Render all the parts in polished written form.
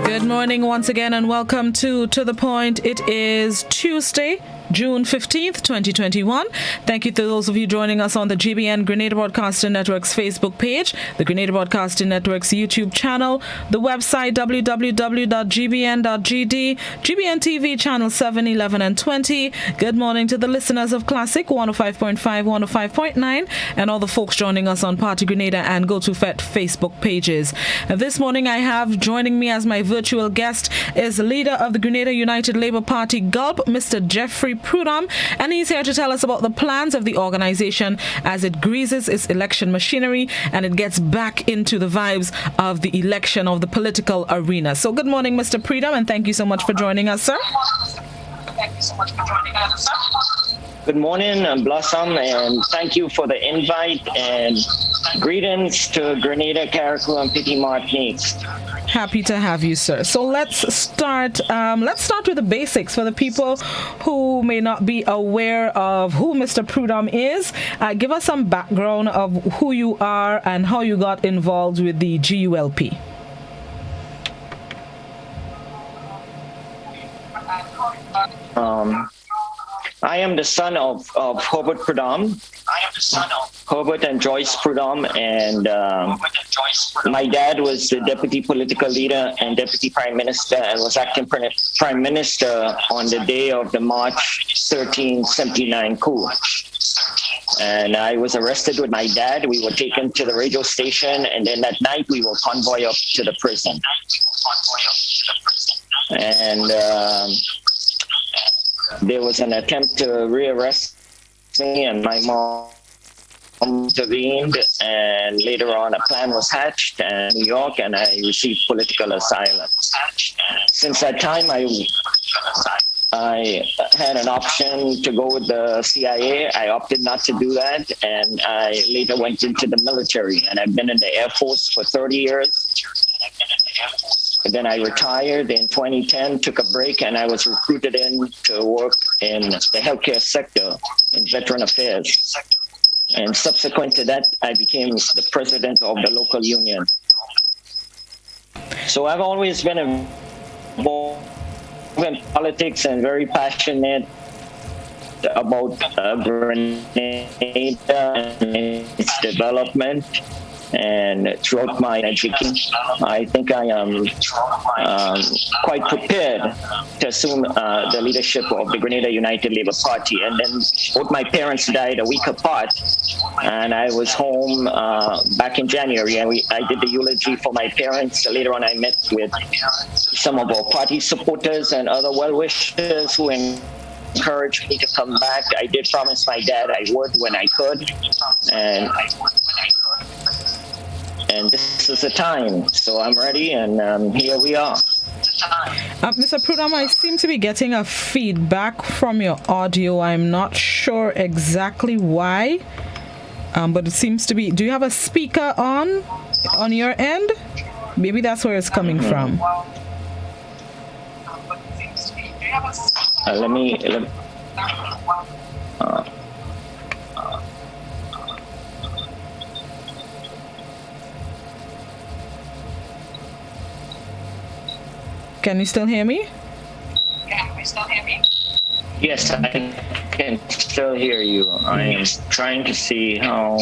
Good morning once again and welcome to The Point. It is Tuesday, June 15th, 2021. Thank you to those of you joining us on the GBN Grenada Broadcasting Network's Facebook page, the Grenada Broadcasting Network's YouTube channel, the website www.gbn.gd, GBN TV channel 7, 11 and 20. Good morning to the listeners of Classic 105.5, 105.9 and all the folks joining us on Party Grenada and Go to Fet Facebook pages. This morning I have joining me as my virtual guest is leader of the Grenada United Labour Party GULP, Mr. Geoffrey Preudhomme, and he's here to tell us about the plans of the organization as it greases its election machinery and it gets back into the vibes of the election of the political arena. So good morning, Mr. Preudhomme, and thank you so much for joining us, sir. Good morning, Blossom, and thank you for the invite and greetings to Grenada, Carriacou, and Petit Martinique. Happy to have you, sir. So let's start with the basics for the people who may not be aware of who Mr. Preudhomme is. Give us some background of who you are and how you got involved with the GULP. I am the son of Herbert Preudhomme. Herbert and Joyce Preudhomme, and my dad was the deputy political leader and deputy prime minister and was acting prime minister on the day of the March 1379 coup. And I was arrested with my dad. We were taken to the radio station, and then that night we were convoyed up to the prison. And there was an attempt to rearrest me, and my mom intervened, and later on a plan was hatched in New York, and I received political asylum. Since that time, I had an option to go with the CIA. I opted not to do that, and I later went into the military, and I've been in the Air Force for 30 years. Then I retired in 2010, took a break, and I was recruited in to work in the healthcare sector in veteran affairs. And subsequent to that, I became the president of the local union. So I've always been involved in politics and very passionate about Grenada and its development. And throughout my education, I think I am quite prepared to assume the leadership of the Grenada United Labour Party. And then both my parents died a week apart, and I was home back in January, and I did the eulogy for my parents. Later on, I met with some of our party supporters and other well-wishers who encouraged me to come back. I did promise my dad I would when I could, and this is the time. So I'm ready, and here we are. Mr. Preudhomme, I seem to be getting a feedback from your audio. I'm not sure exactly why, but it seems to be. Do you have a speaker on your end? Maybe that's where it's coming from. Let me Can you still hear me? Yes, I can still hear you. I am trying to see how.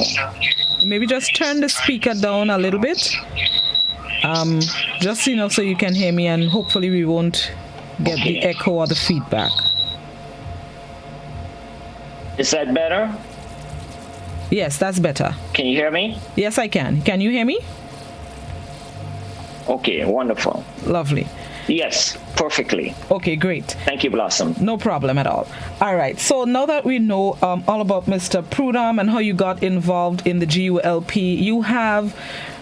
Maybe just turn the speaker down a little bit. Just so you can hear me, and hopefully we won't get the echo or the feedback. Is that better? Yes, that's better. Can you hear me? Yes, I can. Can you hear me? Okay, wonderful. Lovely. Yes, perfectly. Okay, great. Thank you, Blossom. No problem at all. All right. So now that we know all about Mr. Preudhomme and how you got involved in the GULP, you have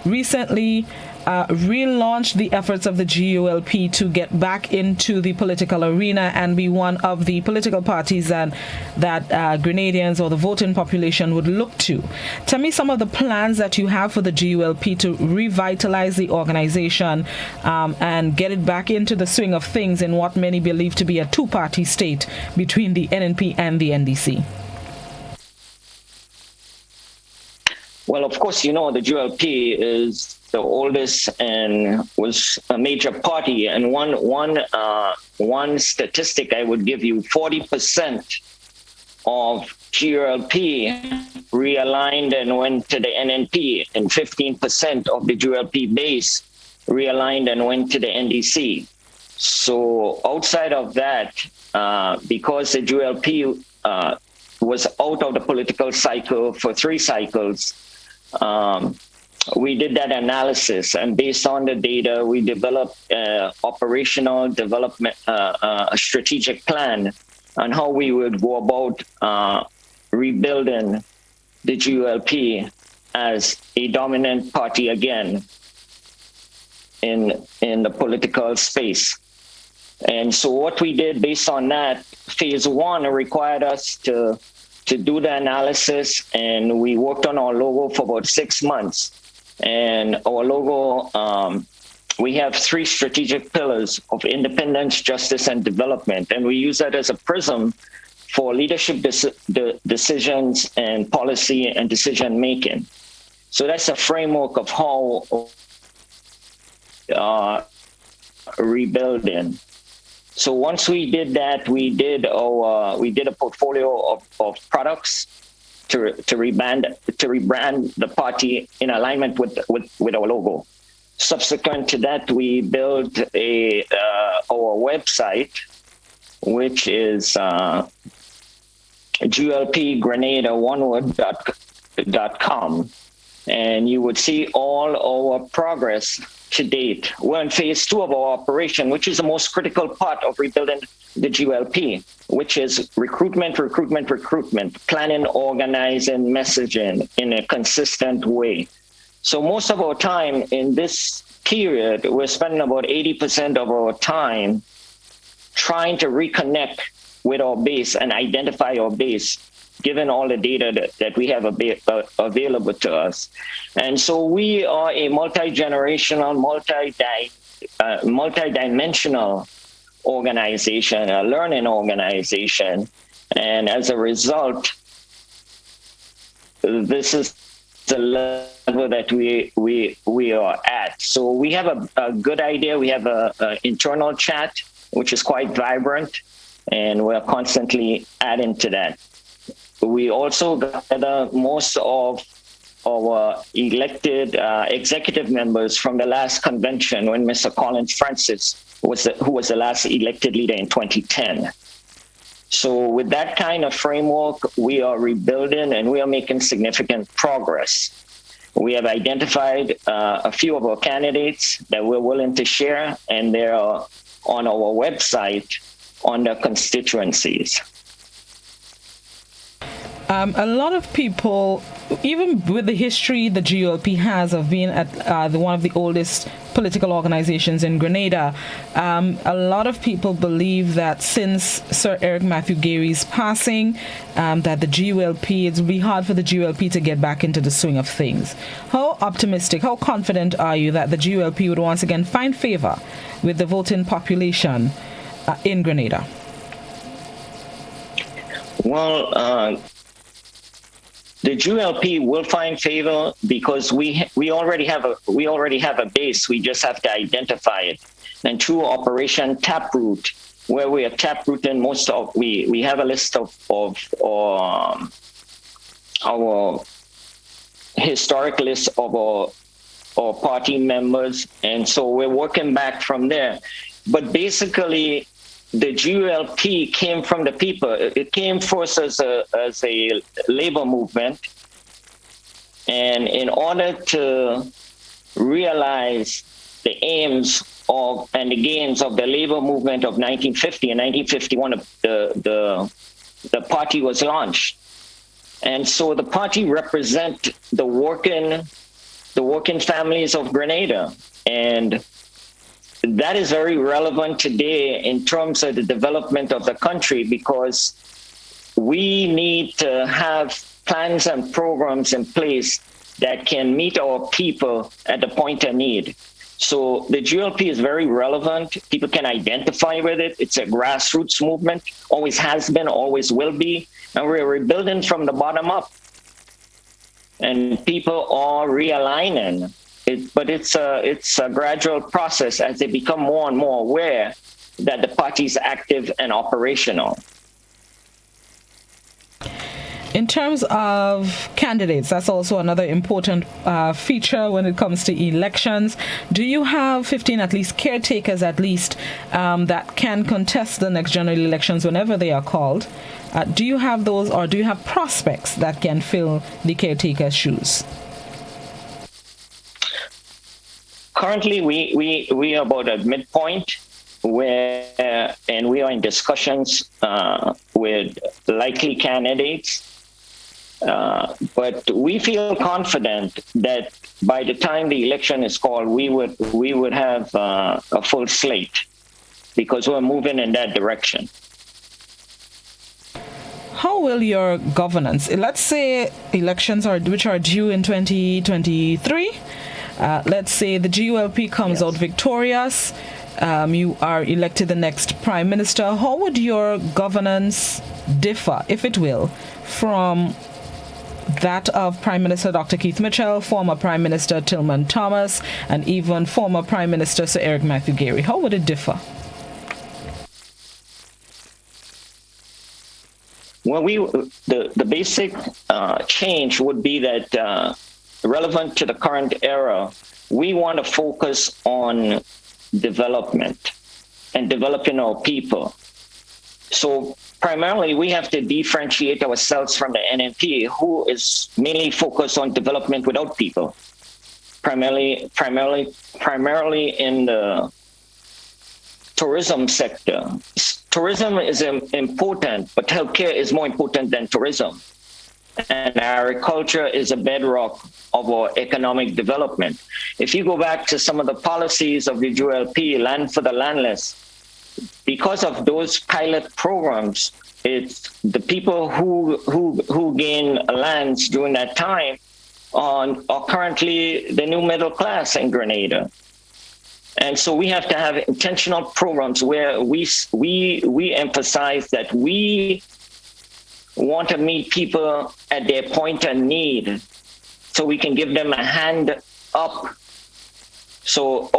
recently relaunched the efforts of the GULP to get back into the political arena and be one of the political parties that Grenadians or the voting population would look to. Tell me some of the plans that you have for the GULP to revitalize the organization and get it back into the swing of things in what many believe to be a two-party state between the NNP and the NDC. Well, of course, you know, the GULP is the oldest and was a major party. And one statistic I would give you: 40% of GULP realigned and went to the NNP, and 15% of the GULP base realigned and went to the NDC. So outside of that, because the GULP was out of the political cycle for 3 cycles, we did that analysis, and based on the data, we developed operational development, a strategic plan on how we would go about rebuilding the GULP as a dominant party again in the political space. And so what we did based on that, phase 1 required us to do the analysis, and we worked on our logo for about 6 months. And our logo, we have 3 strategic pillars of independence, justice, and development. And we use that as a prism for leadership decisions and policy and decision making. So that's a framework of how rebuilding. So once we did that, we did a portfolio of products to rebrand the party in alignment with our logo. Subsequent to that, we built our website, which is GULPgrenada.com, and you would see all our progress to date. We're in phase 2 of our operation, which is the most critical part of rebuilding the GULP, which is recruitment, planning, organizing, messaging in a consistent way. So most of our time in this period, we're spending about 80% of our time trying to reconnect with our base and identify our base, given all the data that we have available to us. And so we are a multi-generational, multi-dimensional organization, a learning organization. And as a result, this is the level that we are at. So we have a good idea. We have an internal chat, which is quite vibrant, and we're constantly adding to that. We also gather most of our elected executive members from the last convention when Mr. Collins Francis who was the last elected leader in 2010. So with that kind of framework, we are rebuilding and we are making significant progress. We have identified a few of our candidates that we're willing to share, and they're on our website under constituencies. A lot of people, even with the history the GULP has of being at one of the oldest political organizations in Grenada, a lot of people believe that since Sir Eric Matthew Gary's passing, that the GULP, it will be hard for the GULP to get back into the swing of things. How optimistic, how confident are you that the GULP would once again find favor with the voting population in Grenada? Well, the GULP will find favor because we already have a base. We just have to identify it. And through Operation Taproot, where we are taprooting most of, we have a list of our historic list of our party members, and so we're working back from there. But basically, the GULP came from the people. It came first as a labor movement. And in order to realize the aims and the gains of the labor movement of 1950 and 1951, the party was launched. And so the party represents the working families of Grenada. And that is very relevant today in terms of the development of the country, because we need to have plans and programs in place that can meet our people at the point of need. So the GULP is very relevant. People can identify with it. It's a grassroots movement, always has been, always will be, and we're rebuilding from the bottom up. and people are realigning. But it's a gradual process as they become more and more aware that the party is active and operational. In terms of candidates, that's also another important feature when it comes to elections. Do you have 15 at least caretakers that can contest the next general elections whenever they are called? Do you have those, or do you have prospects that can fill the caretaker's shoes? Currently, we are about at midpoint, and we are in discussions with likely candidates. But we feel confident that by the time the election is called, we would have a full slate, because we're moving in that direction. How will your governance, let's say elections which are due in 2023, let's say the GULP comes out victorious, you are elected the next prime minister, how would your governance differ, if it will, from that of Prime Minister Dr. Keith Mitchell, former Prime Minister Tillman Thomas, and even former Prime Minister Sir Eric Matthew Gary? How would it differ? Well, the basic change would be that relevant to the current era, we want to focus on development and developing our people. So primarily, we have to differentiate ourselves from the NNP, who is mainly focused on development without people, primarily in the tourism sector. Tourism is important, but healthcare is more important than tourism. And agriculture is a bedrock of our economic development. If you go back to some of the policies of the GULP, land for the landless, because of those pilot programs, it's the people who gain lands during that time are currently the new middle class in Grenada. And so we have to have intentional programs where we emphasize that we want to meet people at their point of need so we can give them a hand up. So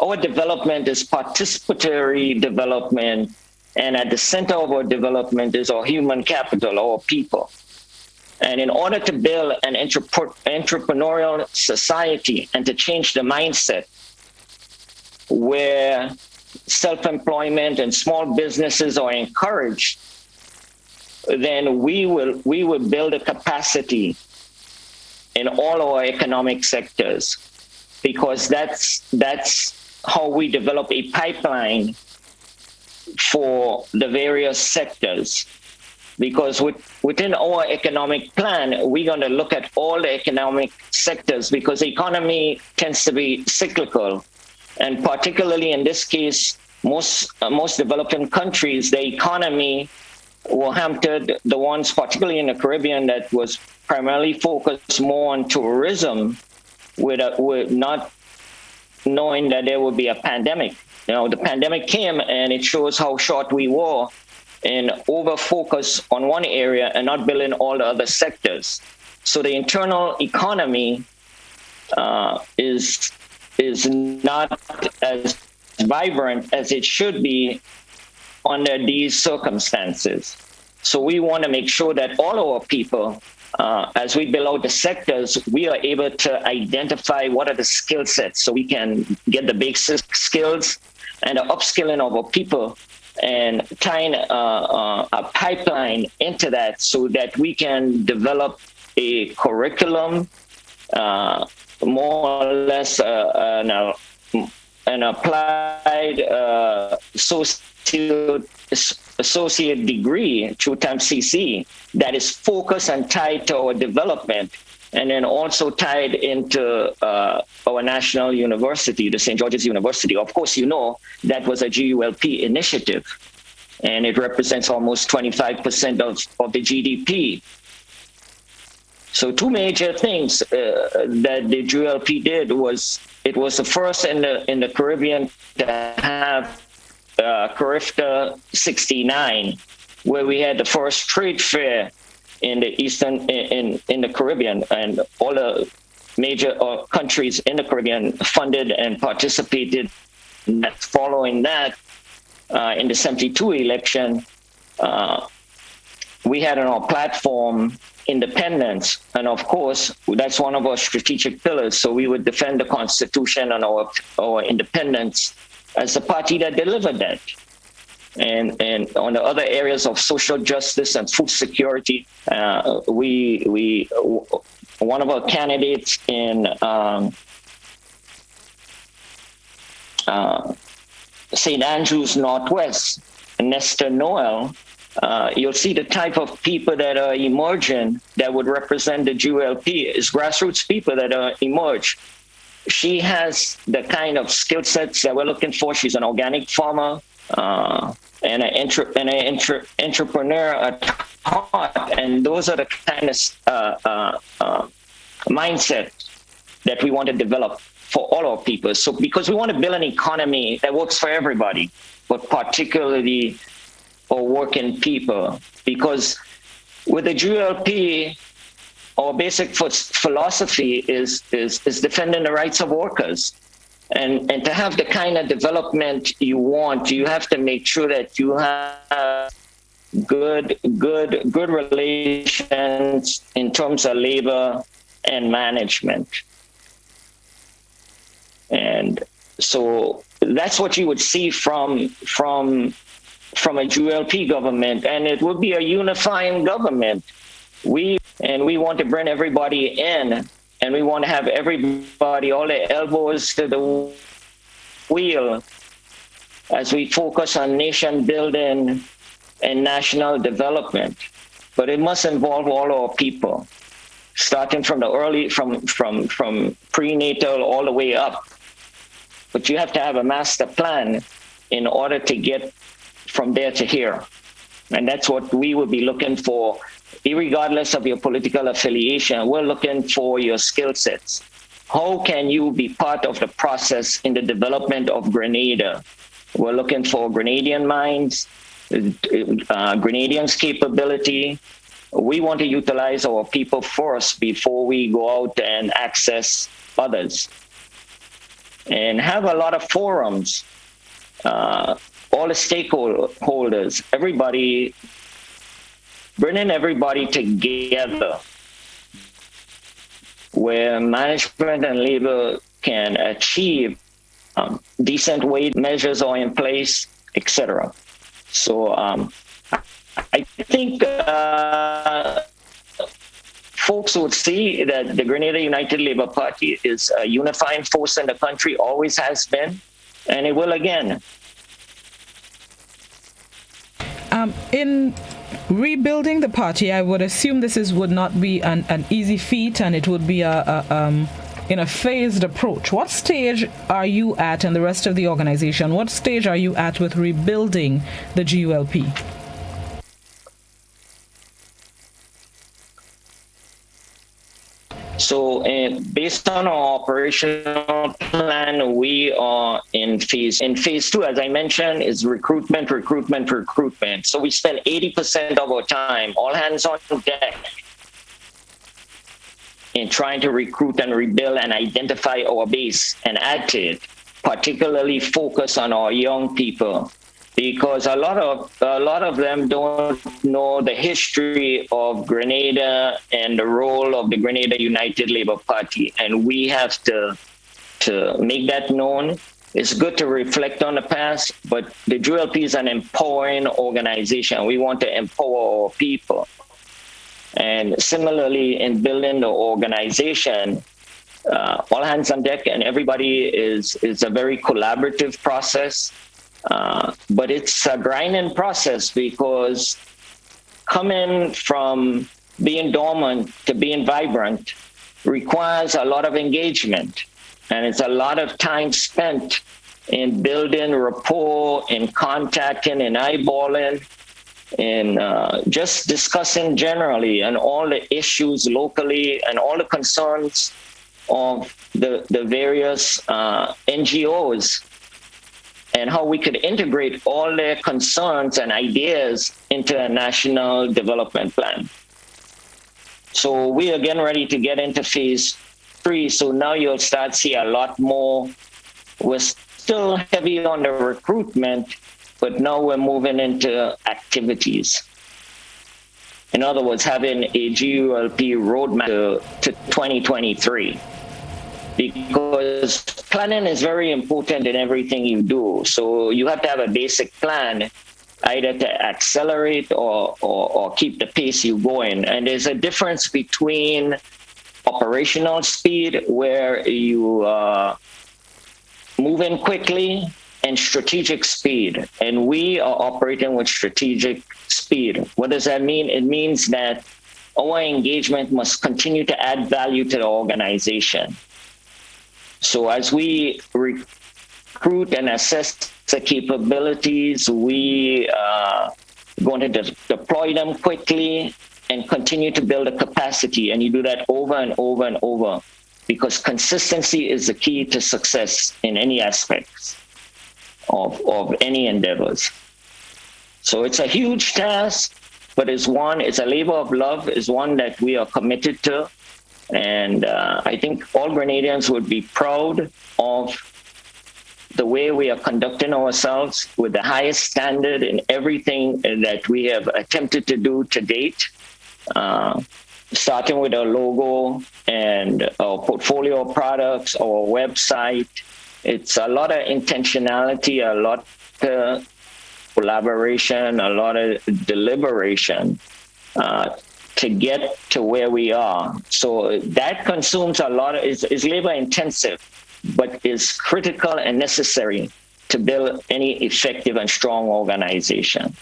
our development is participatory development, and at the center of our development is our human capital, our people. And in order to build an entrepreneurial society and to change the mindset where self-employment and small businesses are encouraged, then we will build a capacity in all our economic sectors, because that's how we develop a pipeline for the various sectors. Because within our economic plan, we're going to look at all the economic sectors, because the economy tends to be cyclical. And particularly in this case, most developing countries, the economy were hampered, the ones particularly in the Caribbean that was primarily focused more on tourism, with not knowing that there would be a pandemic. The pandemic came, and it shows how short we were in over-focus on one area and not building all the other sectors. So the internal economy is not as vibrant as it should be under these circumstances. So we want to make sure that all our people, as we build out the sectors, we are able to identify what are the skill sets so we can get the basic skills and the upskilling of our people, and tying a pipeline into that so that we can develop a curriculum, more or less an applied associate degree through CC that is focused and tied to our development, and then also tied into our national university, the St. George's University. Of course, that was a GULP initiative, and it represents almost 25% of the GDP. So two major things that the GULP did was, it was the first in the Caribbean to have CARIFTA 69, where we had the first trade fair in the in the Caribbean, and all the major countries in the Caribbean funded and participated. Following that, in the 72 election, we had on our platform independence. And of course, that's one of our strategic pillars. So we would defend the Constitution and our independence as the party that delivered that. And on the other areas of social justice and food security, we one of our candidates in St. Andrews Northwest, Nestor Noel, you'll see the type of people that are emerging that would represent the GULP is grassroots people that are emerged. She has the kind of skill sets that we're looking for. She's an organic farmer and an entrepreneur at heart, and those are the kind of mindset that we want to develop for all our people. So because we want to build an economy that works for everybody, but particularly for working people, because with the GULP, our basic philosophy is defending the rights of workers. And to have the kind of development you want, you have to make sure that you have good relations in terms of labor and management. And so that's what you would see from a GULP government, and it would be a unifying government. We want to bring everybody in, and we want to have everybody, all their elbows to the wheel as we focus on nation building and national development. But it must involve all our people, starting from the early, from prenatal all the way up. But you have to have a master plan in order to get from there to here. And that's what we will be looking for, irregardless of your political affiliation. We're looking for your skill sets. How can you be part of the process in the development of Grenada? We're looking for Grenadian minds, Grenadians' capability. We want to utilize our people first before we go out and access others. And have a lot of forums, all the stakeholders, everybody, bringing everybody together where management and labor can achieve decent wage measures are in place, etc. So I think folks would see that the Grenada United Labour Party is a unifying force in the country, always has been, and it will again. In rebuilding the party, I would assume would not be an easy feat, and it would be in a phased approach. What stage are you at, and the rest of the organization? What stage are you at with rebuilding the GULP? So based on our operational plan, we are in phase 2, as I mentioned, is recruitment. So we spend 80% of our time, all hands on deck, in trying to recruit and rebuild and identify our base and add to it, particularly focus on our young people, because a lot of them don't know the history of Grenada and the role of the Grenada United Labour Party, and we have to make that known. It's good to reflect on the past, but the GULP is an empowering organization. We want to empower our people. And similarly, in building the organization, all hands on deck, and everybody is a very collaborative process. But it's a grinding process, because coming from being dormant to being vibrant requires a lot of engagement. And it's a lot of time spent in building rapport, in contacting, in eyeballing, in just discussing generally and all the issues locally and all the concerns of the various NGOs, and how we could integrate all their concerns and ideas into a national development plan. So we are getting ready to get into phase 3. So now you'll start to see a lot more. We're still heavy on the recruitment, but now we're moving into activities. In other words, having a GULP roadmap to 2023. Because planning is very important in everything you do. So you have to have a basic plan, either to accelerate or keep the pace you're going. And there's a difference between operational speed, where you moving quickly, and strategic speed. And we are operating with strategic speed. What does that mean? It means that our engagement must continue to add value to the organization. So as we recruit and assess the capabilities, we are going to deploy them quickly and continue to build a capacity. And you do that over and over and over, because consistency is the key to success in any aspects of any endeavors. So it's a huge task, but it's a labor of love, is one that we are committed to. And I think all Grenadians would be proud of the way we are conducting ourselves with the highest standard in everything that we have attempted to do to date, starting with our logo and our portfolio of products, our website. It's a lot of intentionality, a lot of collaboration, a lot of deliberation to get to where we are. So that consumes a lot, is labor intensive, but is critical and necessary to build any effective and strong organization.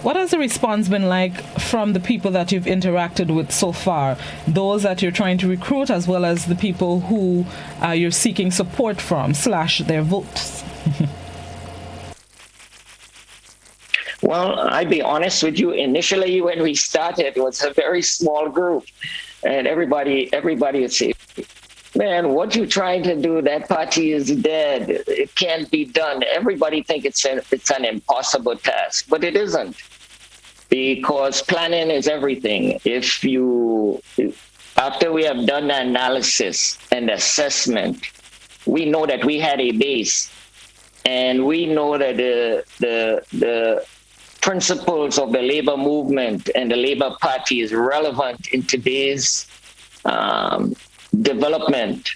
What has the response been like from the people that you've interacted with so far? Those that you're trying to recruit, as well as the people who you're seeking support from / their votes? Well, I'd be honest with you. Initially, when we started, it was a very small group, and everybody would say, "Man, what you trying to do? That party is dead. It can't be done." Everybody think it's an impossible task, but it isn't, because planning is everything. After we have done the analysis and assessment, we know that we had a base, and we know that the principles of the labor movement and the Labor Party is relevant in today's development,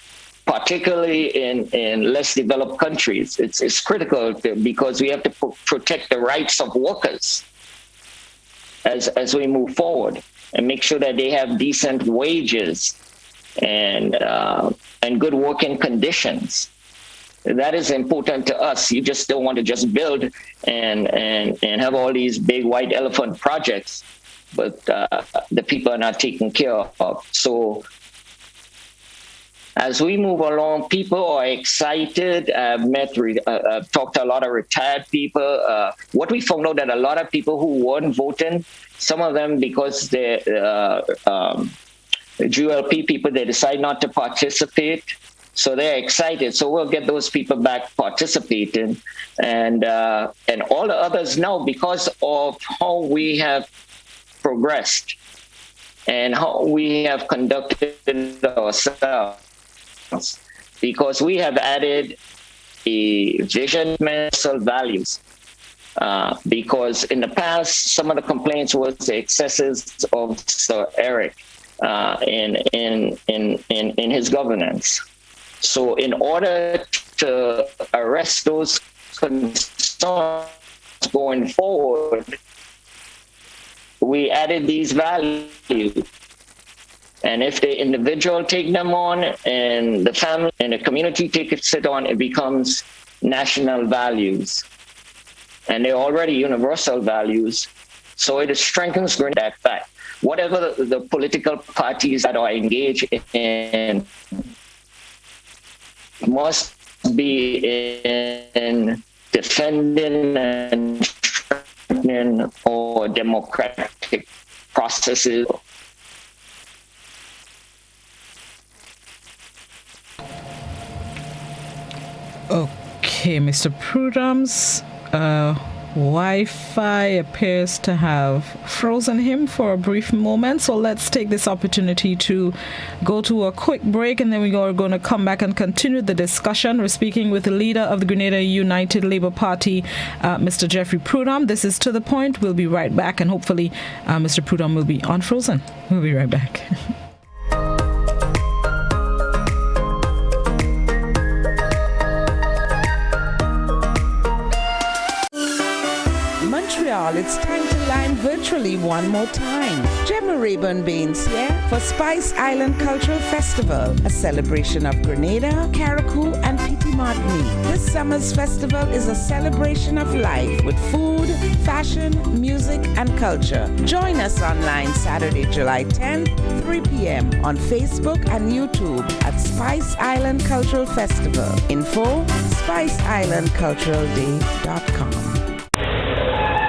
particularly in less developed countries. It's critical because we have to protect the rights of workers as we move forward, and make sure that they have decent wages and good working conditions. That is important to us. You just don't want to just build and have all these big white elephant projects, but the people are not taken care of. So as we move along, people are excited. I've talked to a lot of retired people. What we found out that a lot of people who weren't voting, some of them, because they're GULP people, they decide not to participate. So they're excited. So we'll get those people back participating, and all the others now, because of how we have progressed and how we have conducted ourselves, because we have added a vision, mental values. Because in the past, some of the complaints was the excesses of Sir Eric in his governance. So in order to arrest those concerns going forward, we added these values. And if the individual take them on, and the family and the community takes it on, it becomes national values. And they're already universal values. So it strengthens that fact. Whatever the political parties that are engaged in must be in defending and strengthening our democratic processes. Okay, Mr. Preudhomme, Wi-Fi appears to have frozen him for a brief moment, so let's take this opportunity to go to a quick break, and then we are going to come back and continue the discussion. We're speaking with the leader of the Grenada United Labour Party, Mr. Geoffrey Preudhomme. This is To The Point. We'll be right back, and hopefully Mr. Preudhomme will be unfrozen. We'll be right back. It's time to line virtually one more time. Gemma Rayburn Baines here for Spice Island Cultural Festival, a celebration of Grenada, Carriacou, and Petit Martinique. This summer's festival is a celebration of life with food, fashion, music, and culture. Join us online Saturday, July 10th, 3 p.m. on Facebook and YouTube at Spice Island Cultural Festival. Info, spiceislandculturalday.com.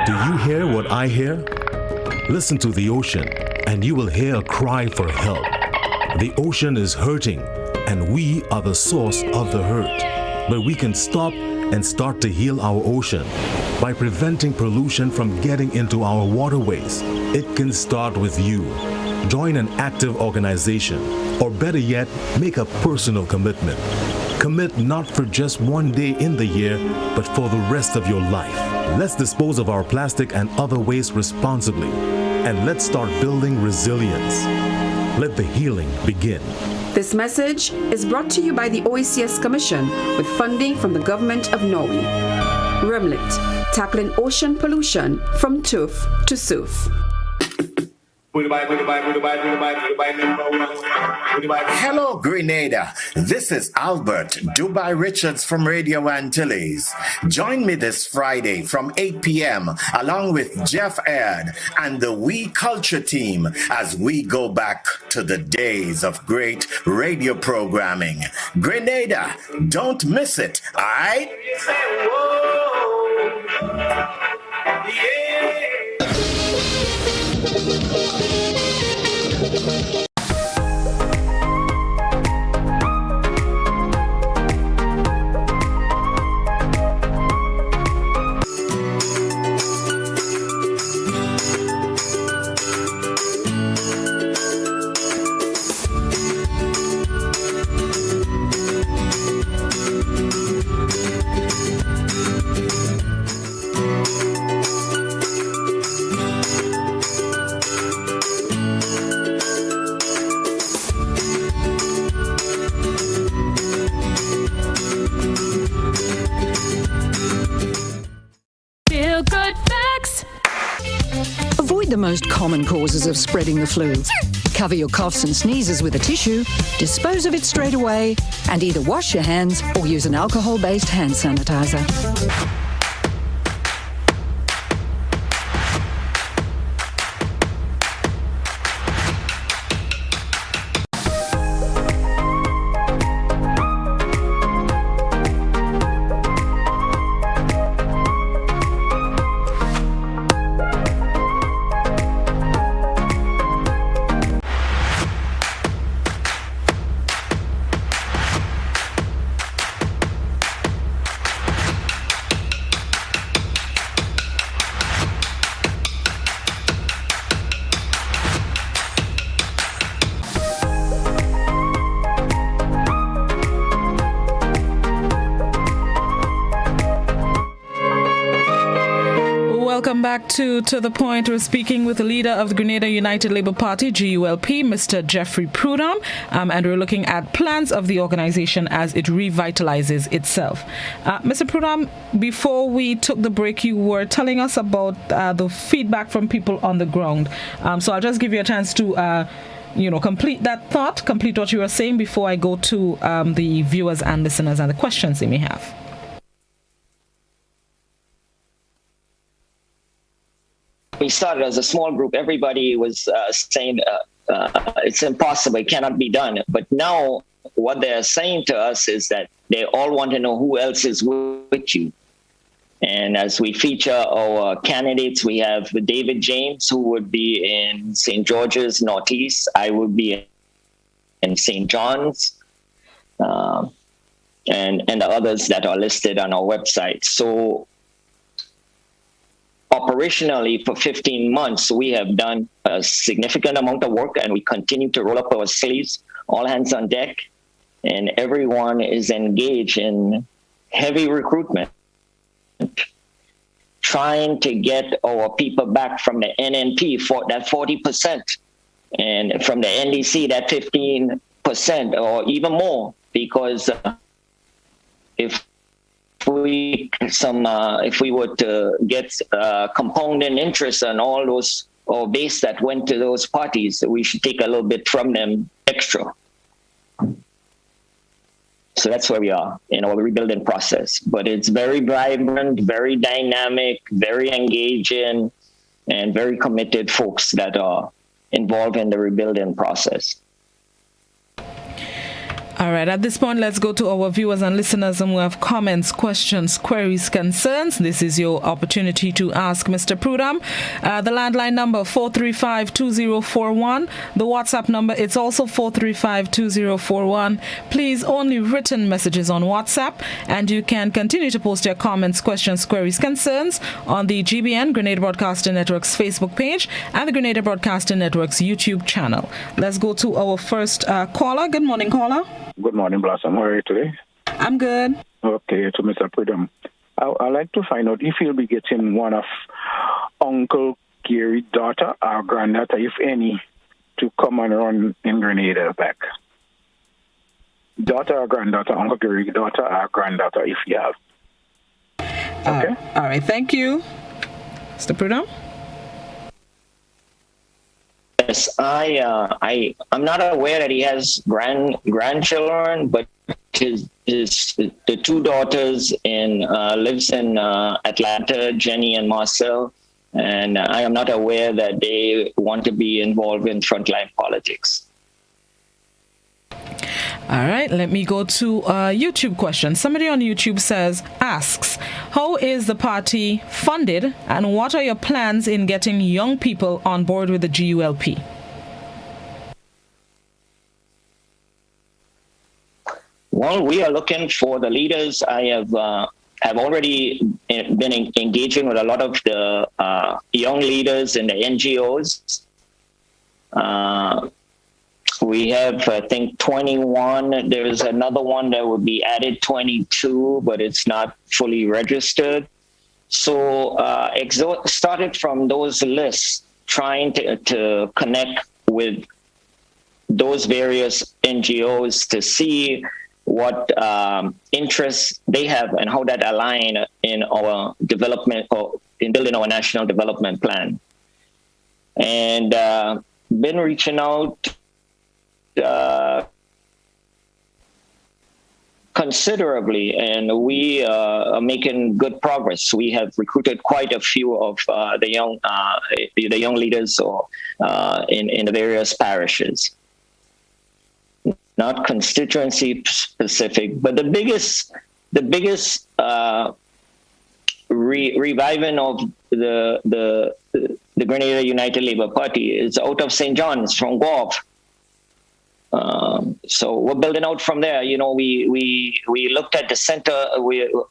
Do you hear what I hear? Listen to the ocean, and you will hear a cry for help. The ocean is hurting, and we are the source of the hurt. But we can stop and start to heal our ocean by preventing pollution from getting into our waterways. It can start with you. Join an active organization, or better yet, make a personal commitment. Commit not for just one day in the year, but for the rest of your life. Let's dispose of our plastic and other waste responsibly, and let's start building resilience. Let the healing begin. This message is brought to you by the OECS Commission with funding from the Government of Norway. Remlit, tackling ocean pollution from tooth to sooth. Hello, Grenada. This is Albert Dubai Richards from Radio Antilles. Join me this Friday from 8 p.m. along with Jeff Aird and the We Culture team as we go back to the days of great radio programming. Grenada, don't miss it, all right? The most common causes of spreading the flu. Cover your coughs and sneezes with a tissue, dispose of it straight away, and either wash your hands or use an alcohol-based hand sanitizer. Welcome back to The Point. We're speaking with the leader of the Grenada United Labour Party, GULP, Mr. Geoffrey Preudhomme, and we're looking at plans of the organization as it revitalizes itself. Mr. Preudhomme, before we took the break, you were telling us about the feedback from people on the ground. So I'll just give you a chance to complete that thought, complete what you were saying before I go to the viewers and listeners and the questions they may have. We started as a small group. Everybody was saying it's impossible, it cannot be done. But now what they're saying to us is that they all want to know who else is with you. And as we feature our candidates, we have David James, who would be in St. George's Northeast. I would be in St. John's, and the others that are listed on our website. So operationally for 15 months, we have done a significant amount of work, and we continue to roll up our sleeves, all hands on deck, and everyone is engaged in heavy recruitment, trying to get our people back from the NNP for that 40%, and from the NDC that 15% or even more, because if we were to get compounding interest on all those or base that went to those parties, we should take a little bit from them extra. So that's where we are in our rebuilding process. But it's very vibrant, very dynamic, very engaging, and very committed folks that are involved in the rebuilding process. All right, at this point, let's go to our viewers and listeners who have comments, questions, queries, concerns. This is your opportunity to ask Mr. Preudhomme. The landline number, 435-2041. The WhatsApp number, it's also 435-2041. Please, only written messages on WhatsApp, and you can continue to post your comments, questions, queries, concerns on the GBN, Grenada Broadcasting Network's Facebook page, and the Grenada Broadcasting Network's YouTube channel. Let's go to our first caller. Good morning, caller. Good morning, Blossom. How are you today? I'm good. Okay, to Mr. Preudhomme. I'd like to find out if you'll be getting one of Uncle Gary's daughter or granddaughter, if any, to come and run in Grenada back. Daughter or granddaughter, Uncle Gary's daughter or granddaughter, if you have. Okay? All right, thank you. Mr. Preudhomme? Yes, I'm not aware that he has grandchildren, but the two daughters lives in Atlanta, Jenny and Marcel, and I am not aware that they want to be involved in frontline politics. All right, let me go to a YouTube question. Somebody on YouTube asks, how is the party funded, and what are your plans in getting young people on board with the GULP? Well, we are looking for the leaders. I have already been engaging with a lot of the young leaders in the NGOs. We have, I think, 21. There's another one that would be added, 22, but it's not fully registered. So started from those lists, trying to connect with those various NGOs to see what interests they have and how that align in our development or in building our national development plan. And been reaching out considerably, and we are making good progress. We have recruited quite a few of the young leaders or in the various parishes. Not constituency specific, but the biggest reviving of the Grenada United Labour Party is out of St. John's from Guelph. So we're building out from there. You know, we looked at the center.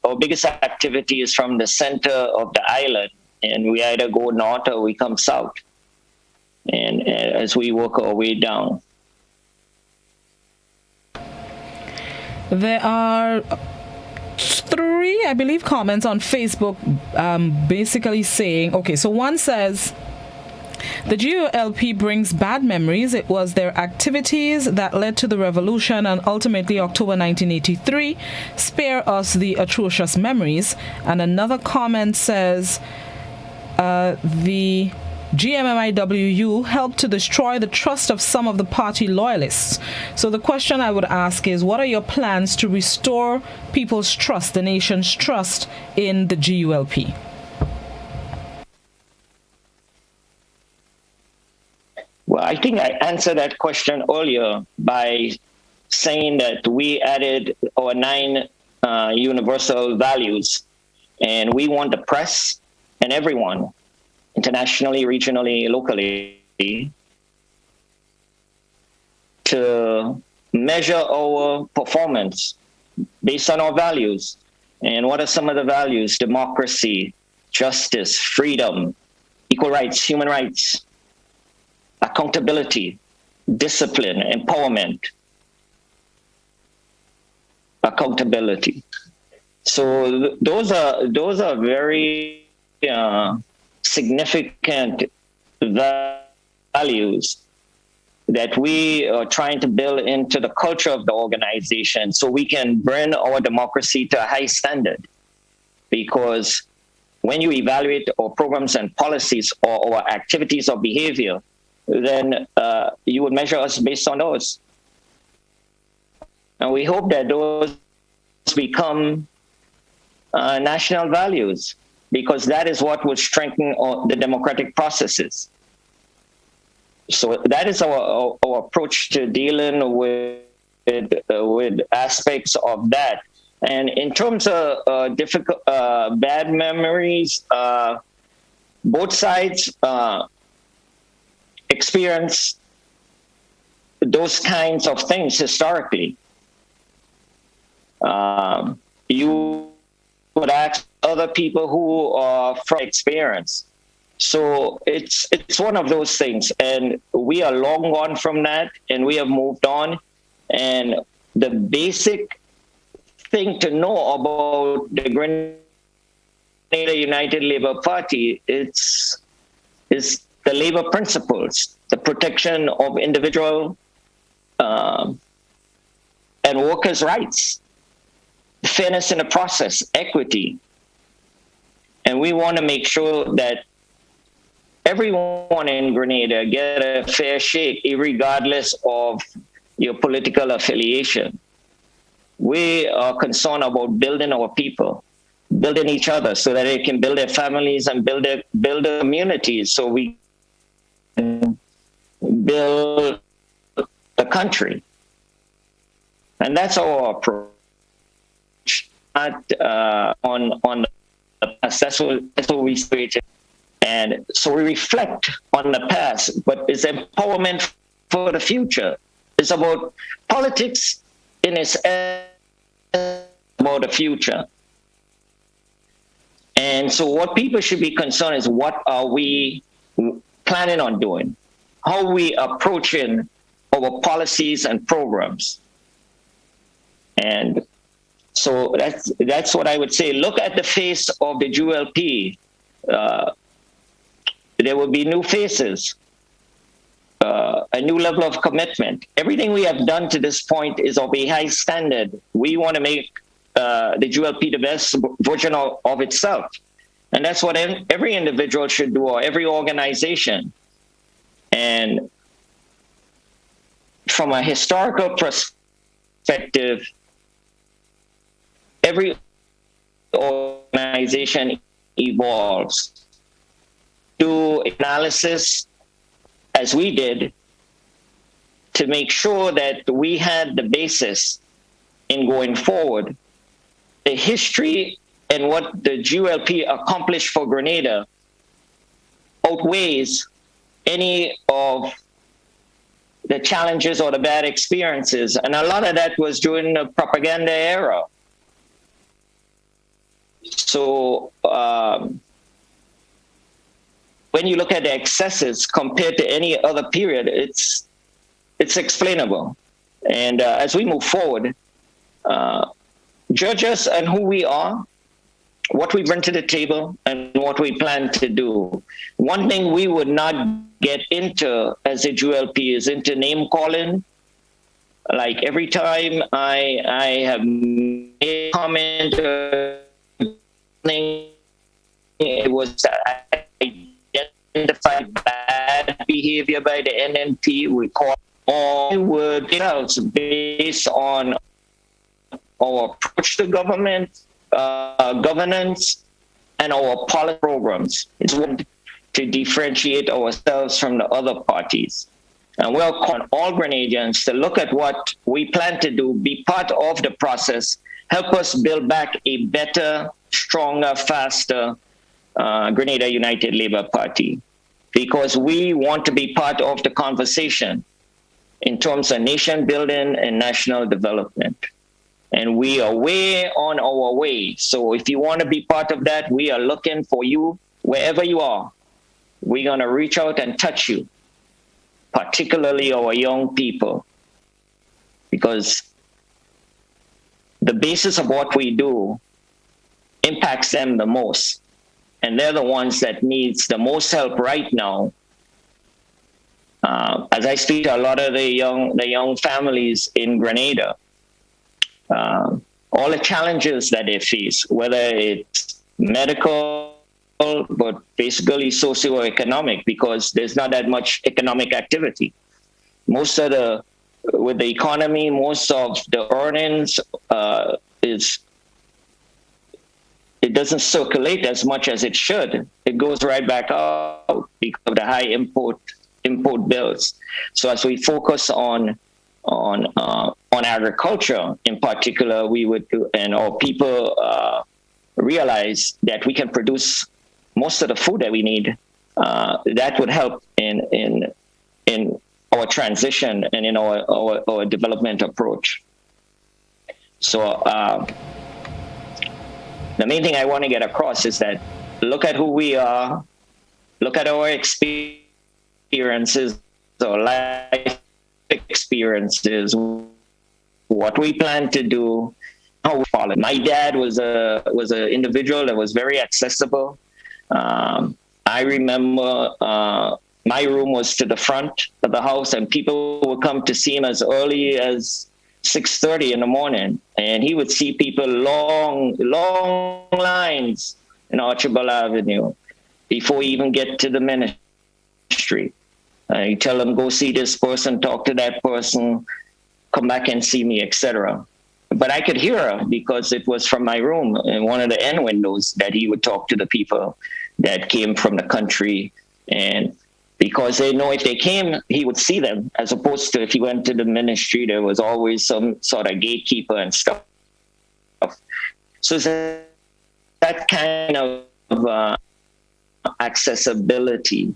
Our biggest activity is from the center of the island, and we either go north or we come south. And as we work our way down, there are 3, I believe, comments on Facebook, basically saying, okay, so one says, the GULP brings bad memories. It was their activities that led to the revolution and ultimately October 1983. Spare us the atrocious memories. And another comment says, the GMMIWU helped to destroy the trust of some of the party loyalists. So the question I would ask is, what are your plans to restore people's trust, the nation's trust in the GULP? Well, I think I answered that question earlier by saying that we added our 9 universal values, and we want the press and everyone, internationally, regionally, locally, to measure our performance based on our values. And what are some of the values? Democracy, justice, freedom, equal rights, human rights, accountability, discipline, empowerment, accountability. So those are very significant values that we are trying to build into the culture of the organization so we can bring our democracy to a high standard. Because when you evaluate our programs and policies or our activities or behavior, then you would measure us based on those. And we hope that those become national values, because that is what will strengthen the democratic processes. So that is our approach to dealing with aspects of that. And in terms of difficult, bad memories, both sides experience those kinds of things historically. You would ask other people who are from experience. So it's one of those things, and we are long gone from that, and we have moved on. And the basic thing to know about the Grenada United Labour Party is the labor principles, the protection of individual and workers' rights, fairness in the process, equity. And we want to make sure that everyone in Grenada get a fair shake, regardless of your political affiliation. We are concerned about building our people, building each other so that they can build their families and build their communities, so we can build the country. And that's our approach. Not on the past. That's what we created. And so we reflect on the past, but it's empowerment for the future. It's about politics in its essence, about the future. And so what people should be concerned is, what are we planning on doing? How are we approaching our policies and programs? And so that's what I would say. Look at the face of the GULP. There will be new faces, a new level of commitment. Everything we have done to this point is of a high standard. We want to make the GULP the best version of itself. And that's what every individual should do, or every organization. And from a historical perspective, every organization evolves. Do analysis, as we did, to make sure that we had the basis in going forward. The history and what the GULP accomplished for Grenada outweighs any of the challenges or the bad experiences. And a lot of that was during the propaganda era. So when you look at the excesses compared to any other period, it's explainable. And as we move forward, judge us and who we are, what we bring to the table, and what we plan to do. One thing we would not get into as a GULP is into name calling. Like every time I have made a comment, it was identified bad behavior by the NNP. We call all word results based on our approach to government, governance, and our policy programs. It's one to differentiate ourselves from the other parties. And we'll call on all Grenadians to look at what we plan to do, be part of the process, help us build back a better, stronger, faster Grenada United Labour Party. Because we want to be part of the conversation in terms of nation building and national development. And we are way on our way. So if you want to be part of that, we are looking for you wherever you are. We're going to reach out and touch you, particularly our young people, because the basis of what we do impacts them the most. And they're the ones that needs the most help right now. As I speak to a lot of the young families in Grenada, all the challenges that they face, whether it's medical, but basically socioeconomic, because there's not that much economic activity. With the economy, most of the earnings it doesn't circulate as much as it should. It goes right back out because of the high import bills. So as we focus on agriculture in particular, and our people realize that we can produce most of the food that we need. That would help in our transition and in our development approach. So the main thing I want to get across is that look at who we are, look at our experiences, our life experiences, what we plan to do, how we follow. My dad was an individual that was very accessible. I remember my room was to the front of the house, and people would come to see him as early as 6:30 in the morning, and he would see people long lines in Archibald Avenue before he even get to the ministry. You tell them, go see this person, talk to that person, come back and see me, etc. But I could hear her because it was from my room in one of the end windows that he would talk to the people that came from the country. And because they know if they came, he would see them, as opposed to if he went to the ministry, there was always some sort of gatekeeper and stuff. So that kind of accessibility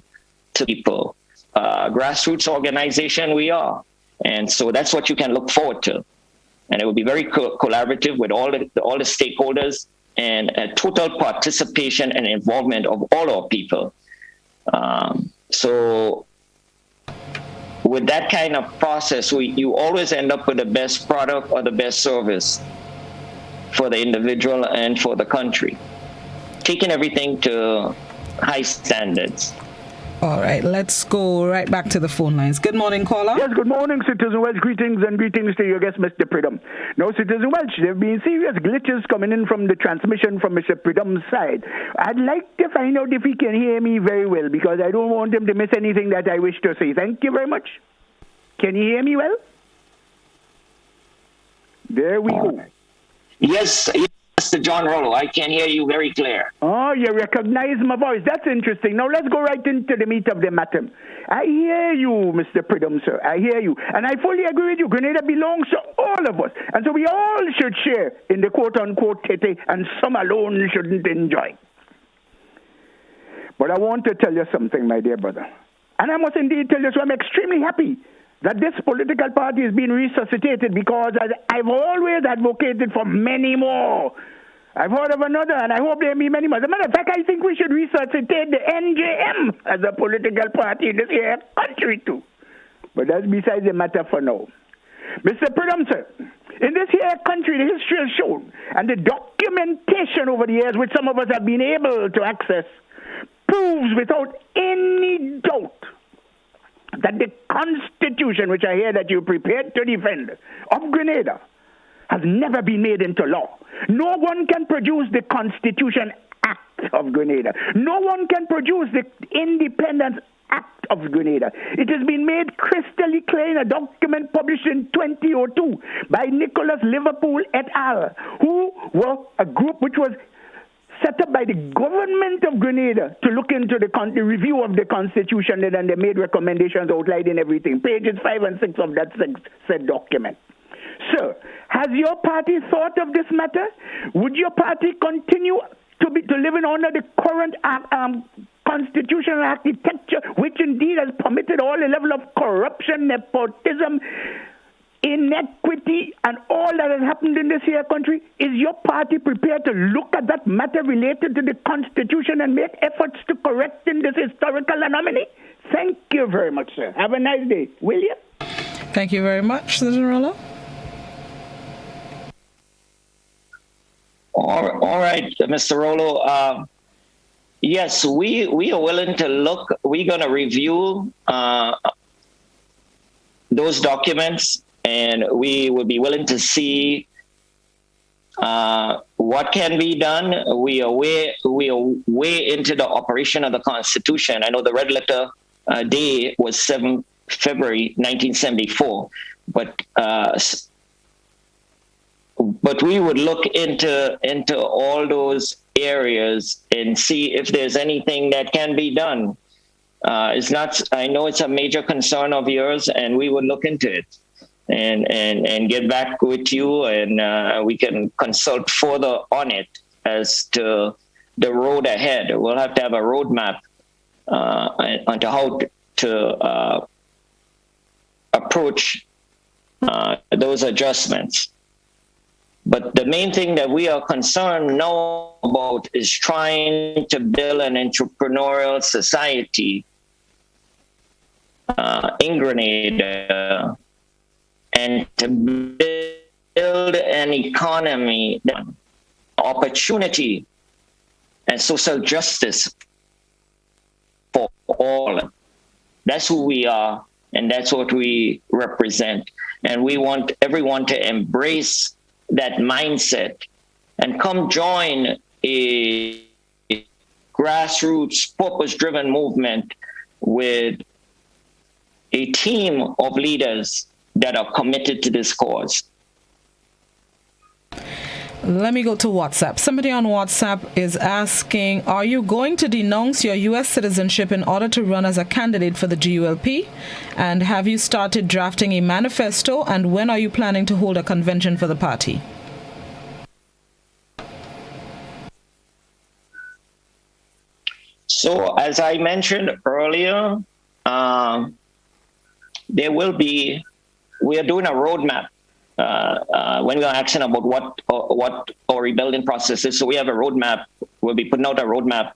to people. Grassroots organization we are. And so that's what you can look forward to. And it will be very collaborative with all the stakeholders, and a total participation and involvement of all our people. So with that kind of process, you always end up with the best product or the best service for the individual and for the country, taking everything to high standards. All right, let's go right back to the phone lines. Good morning, caller. Yes, good morning, Citizen Welsh. Greetings to your guest, Mr. Preudhomme. Now, Citizen Welsh, there have been serious glitches coming in from the transmission from Mr. Preudhomme's side. I'd like to find out if he can hear me very well, because I don't want him to miss anything that I wish to say. Thank you very much. Can you hear me well? There we go. Yes, Mr. John Rollo, I can hear you very clear. Oh, you recognize my voice. That's interesting. Now, let's go right into the meat of the matter. I hear you, Mr. Preudhomme, sir. I hear you. And I fully agree with you. Grenada belongs to all of us. And so we all should share in the quote-unquote tete, and some alone shouldn't enjoy. But I want to tell you something, my dear brother. And I must indeed tell you, so I'm extremely happy that this political party is being resuscitated, because I've always advocated for many more. I've heard of another, and I hope there will be many more. As a matter of fact, I think we should resuscitate the NJM as a political party in this here country too. But that's besides the matter for now. Mr. Preudhomme, sir, in this here country, the history has shown, and the documentation over the years, which some of us have been able to access, proves without any doubt that the Constitution, which I hear that you prepared to defend, of Grenada, has never been made into law. No one can produce the Constitution Act of Grenada. No one can produce the Independence Act of Grenada. It has been made crystal clear in a document published in 2002 by Nicholas Liverpool et al., who were a group which was set up by the government of Grenada to look into the review of the Constitution, and they made recommendations outlining everything. Pages 5 and 6 of that said document. Sir, has your party thought of this matter? Would your party continue to live in under the current constitutional architecture, which indeed has permitted all the level of corruption, nepotism, inequity and all that has happened in this here country? Is your party prepared to look at that matter related to the Constitution and make efforts to correct in this historical anomaly? Thank you very much, sir. Have a nice day. Will you? Thank you very much, Citizen Rollo. All right, Mr. Rollo. Yes, we are willing to look. We're going to review those documents, and we would be willing to see what can be done. We are way into the operation of the Constitution. I know the red letter day was 7 February 1974, but we would look into all those areas and see if there's anything that can be done. It's not. I know it's a major concern of yours, and we would look into it and get back with you, and we can consult further on it as to the road ahead. We'll have to have a roadmap onto how to approach those adjustments. But the main thing that we are concerned now about is trying to build an entrepreneurial society in Grenada and to build an economy, opportunity, and social justice for all. That's who we are, and that's what we represent. And we want everyone to embrace that mindset and come join a grassroots, purpose-driven movement with a team of leaders that are committed to this cause. Let me go to WhatsApp. Somebody on WhatsApp is asking, are you going to denounce your U.S. citizenship in order to run as a candidate for the GULP? And have you started drafting a manifesto? And when are you planning to hold a convention for the party? So, as I mentioned earlier, we are doing a roadmap. When we are asking about what our rebuilding process is, so we have a roadmap. We'll be putting out a roadmap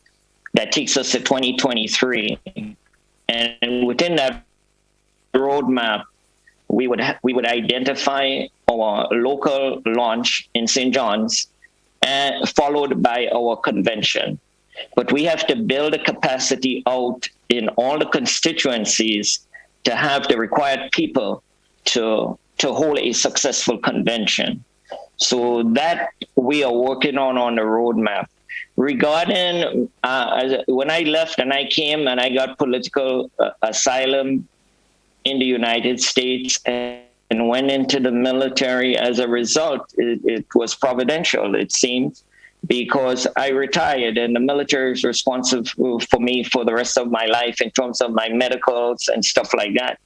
that takes us to 2023, and within that roadmap, we would identify our local launch in St. John's, and followed by our convention. But we have to build a capacity out in all the constituencies to have the required people to hold a successful convention. So that we are working on the roadmap. Regarding when I left and I came and I got political asylum in the United States and went into the military as a result, it was providential, it seems, because I retired and the military is responsible for me for the rest of my life in terms of my medicals and stuff like that.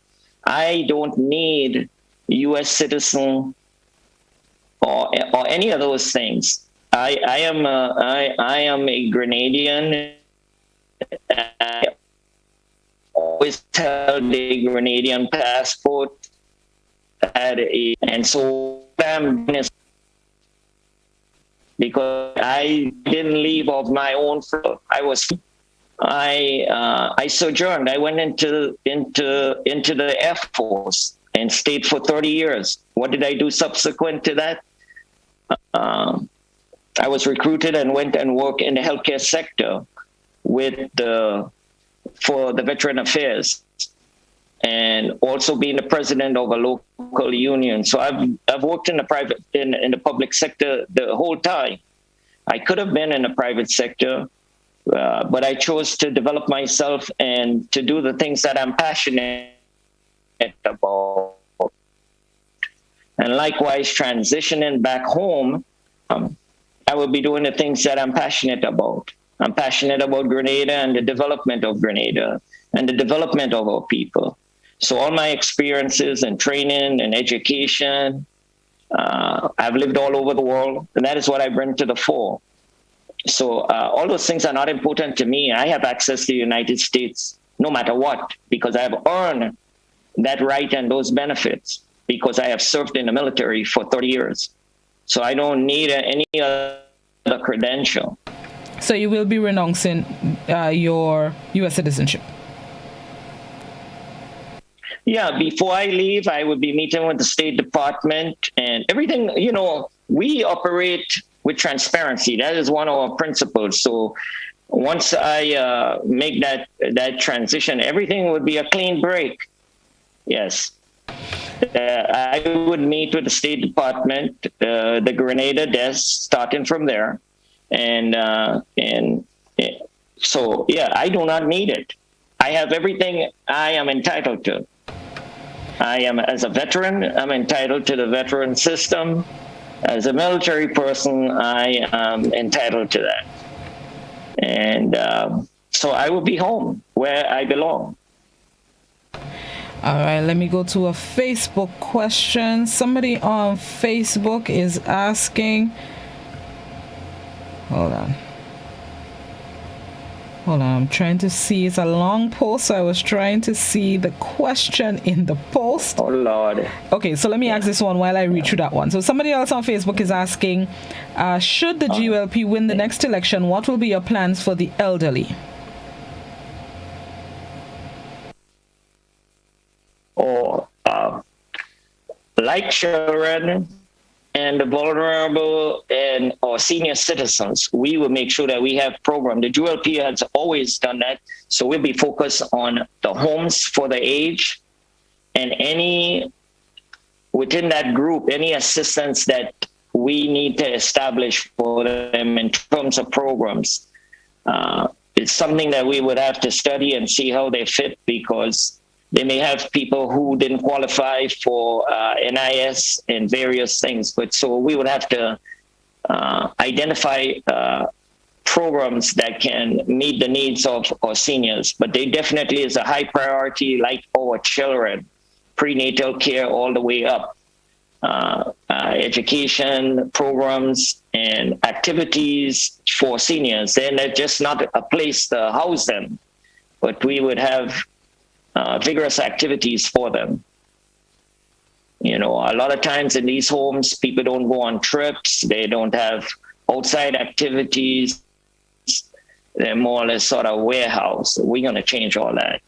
I don't need U.S. citizen or any of those things. I am a Grenadian. I always held a Grenadian passport, and so because I didn't leave of my own front. I sojourned. I went into the Air Force and stayed for 30 years. What did I do subsequent to that? I was recruited and went and worked in the healthcare sector for the Veteran Affairs, and also being the president of a local union. So I've worked in the public sector the whole time. I could have been in the private sector, but I chose to develop myself and to do the things that I'm passionate about. And likewise, transitioning back home, I will be doing the things that I'm passionate about. I'm passionate about Grenada and the development of Grenada and the development of our people. So all my experiences and training and education, I've lived all over the world, and that is what I bring to the fore. So all those things are not important to me. I have access to the United States no matter what, because I have earned that right and those benefits. because I have served in the military for 30 years. So I don't need any other credential. So you will be renouncing your U.S. citizenship? Yeah, before I leave, I would be meeting with the State Department and everything. We operate with transparency. That is one of our principles. So once I make that transition, everything would be a clean break. Yes. I would meet with the State Department, the Grenada desk, starting from there. So, I do not need it. I have everything I am entitled to. As a veteran, I'm entitled to the veteran system. As a military person, I am entitled to that. And so I will be home where I belong. All right, let me go to a Facebook question. Somebody on Facebook is asking, hold on, I'm trying to see. It's a long post, so I was trying to see the question in the post. Oh, Lord. Okay, so let me ask this one while I read through that one. So somebody else on Facebook is asking, should the GULP win the next election, what will be your plans for the elderly? Or like children and the vulnerable and or senior citizens, we will make sure that we have programs. The GULP has always done that. So we'll be focused on the homes for the aged and within that group, any assistance that we need to establish for them in terms of programs. It's something that we would have to study and see how they fit, because they may have people who didn't qualify for NIS and various things. But so we would have to identify programs that can meet the needs of our seniors. But they definitely is a high priority, like our children, prenatal care all the way up, education programs and activities for seniors. Then they're just not a place to house them, but we would have vigorous activities for them. A lot of times in these homes, people don't go on trips. They don't have outside activities. They're more or less sort of warehouse. So we're going to change all that.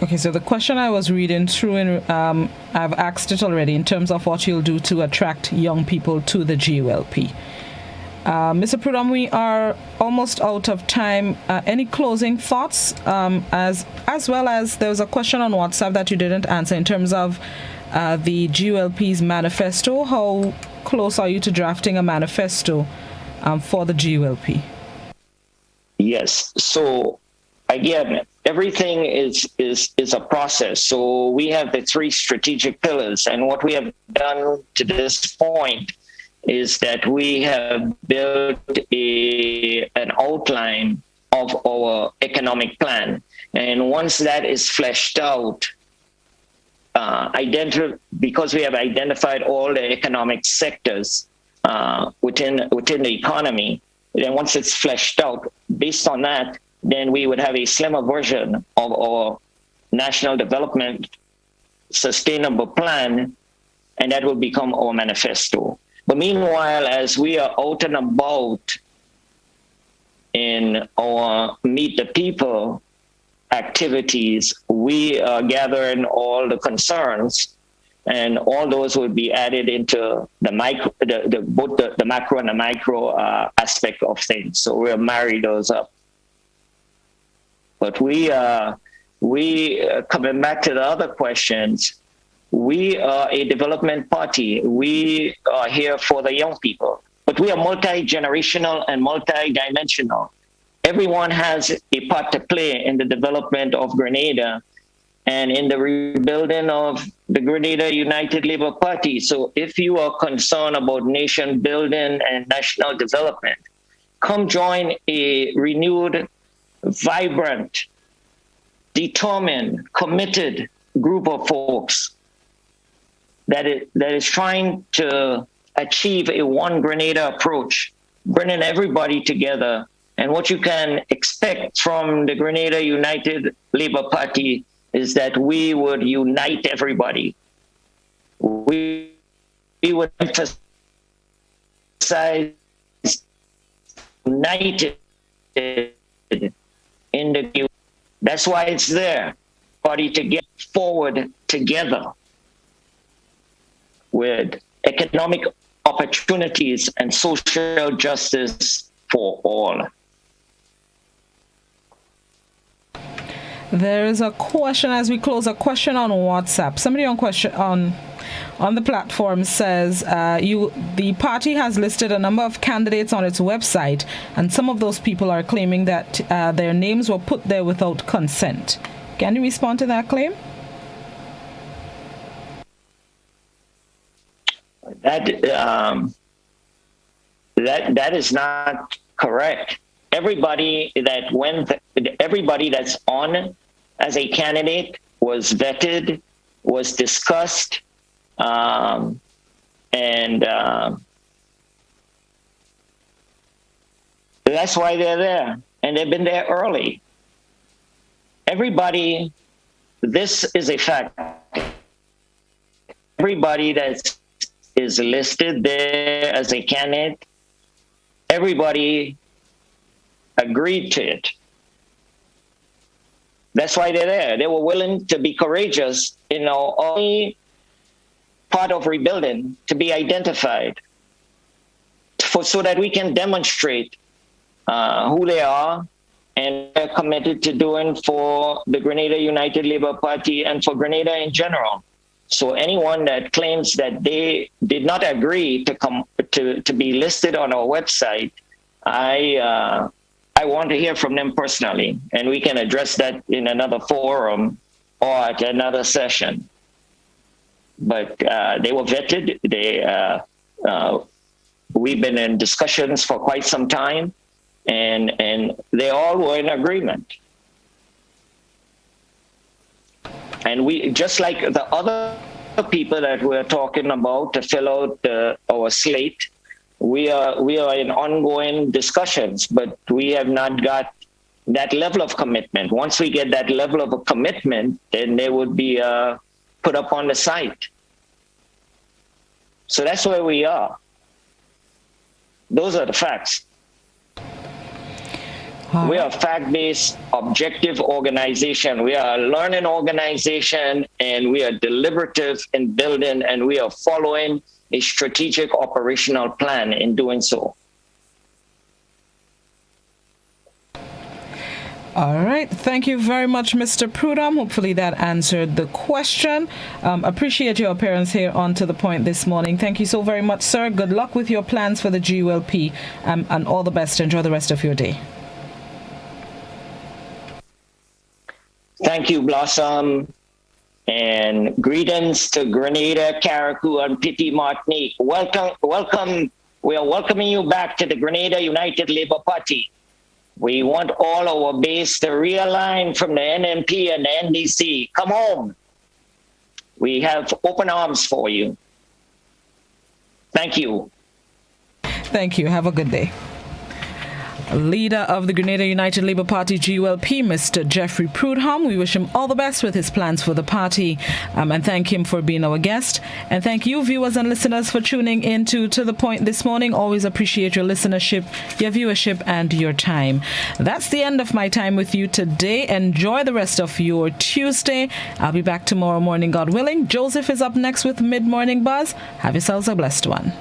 Okay, so the question I was reading through, and I've asked it already, in terms of what you'll do to attract young people to the GULP. Mr. Preudhomme, we are almost out of time. Any closing thoughts? As well as there was a question on WhatsApp that you didn't answer in terms of the GULP's manifesto. How close are you to drafting a manifesto for the GULP? Yes. So again, everything is a process. So we have the 3 strategic pillars, and what we have done to this point is that we have built an outline of our economic plan. And once that is fleshed out, because we have identified all the economic sectors within the economy, then once it's fleshed out, based on that, then we would have a slimmer version of our National Development Sustainable Plan, and that will become our manifesto. But meanwhile, as we are out and about in our Meet the People activities, we are gathering all the concerns, and all those will be added into the both the macro and the micro aspect of things. So we'll marry those up. But we coming back to the other questions, we are a development party. We are here for the young people, but we are multi-generational and multi-dimensional. Everyone has a part to play in the development of Grenada and in the rebuilding of the Grenada United Labour Party. So if you are concerned about nation building and national development, come join a renewed, vibrant, determined, committed group of folks that is trying to achieve a one Grenada approach, bringing everybody together. And what you can expect from the Grenada United Labour Party is that we would unite everybody. we would emphasize united in the. That's why it's there, party to get forward together with economic opportunities and social justice for all. There is a question as we close. A question on WhatsApp. Somebody on the platform says the party has listed a number of candidates on its website, and some of those people are claiming that their names were put there without consent. Can you respond to that claim? That is not correct. Everybody that's on as a candidate was vetted, was discussed, and that's why they're there, and they've been there early. Everybody, this is a fact. Everybody that is listed there as a candidate, everybody agreed to it. That's why they're there. They were willing to be courageous, only part of rebuilding, to be identified, so that we can demonstrate who they are and they're committed to doing for the Grenada United Labour Party and for Grenada in general. So anyone that claims that they did not agree to be listed on our website, I want to hear from them personally, and we can address that in another forum or at another session. But they were vetted. We've been in discussions for quite some time, and they all were in agreement. And we, just like the other people that we're talking about to fill out our slate, we are in ongoing discussions, but we have not got that level of commitment. Once we get that level of a commitment, then they would be put up on the site. So that's where we are. Those are the facts. We are a fact-based, objective organization. We are a learning organization, and we are deliberative in building, and we are following a strategic operational plan in doing so. All right. Thank you very much, Mr. Preudhomme. Hopefully that answered the question. Appreciate your appearance here on To The Point this morning. Thank you so very much, sir. Good luck with your plans for the GULP, and all the best. Enjoy the rest of your day. Thank you, Blossom. And greetings to Grenada, Carriacou, and Petit Martinique. Welcome. We are welcoming you back to the Grenada United Labour Party. We want all our base to realign from the NMP and the NDC. Come home. We have open arms for you. Thank you. Thank you. Have a good day. Leader of the Grenada United Labour Party GULP, Mr. Geoffrey Preudhomme. We wish him all the best with his plans for the party, and thank him for being our guest. And thank you, viewers and listeners, for tuning in to The Point this morning. Always appreciate your listenership, your viewership, and your time. That's the end of my time with you today. Enjoy the rest of your Tuesday. I'll be back tomorrow morning, God willing. Joseph is up next with Mid-Morning Buzz. Have yourselves a blessed one.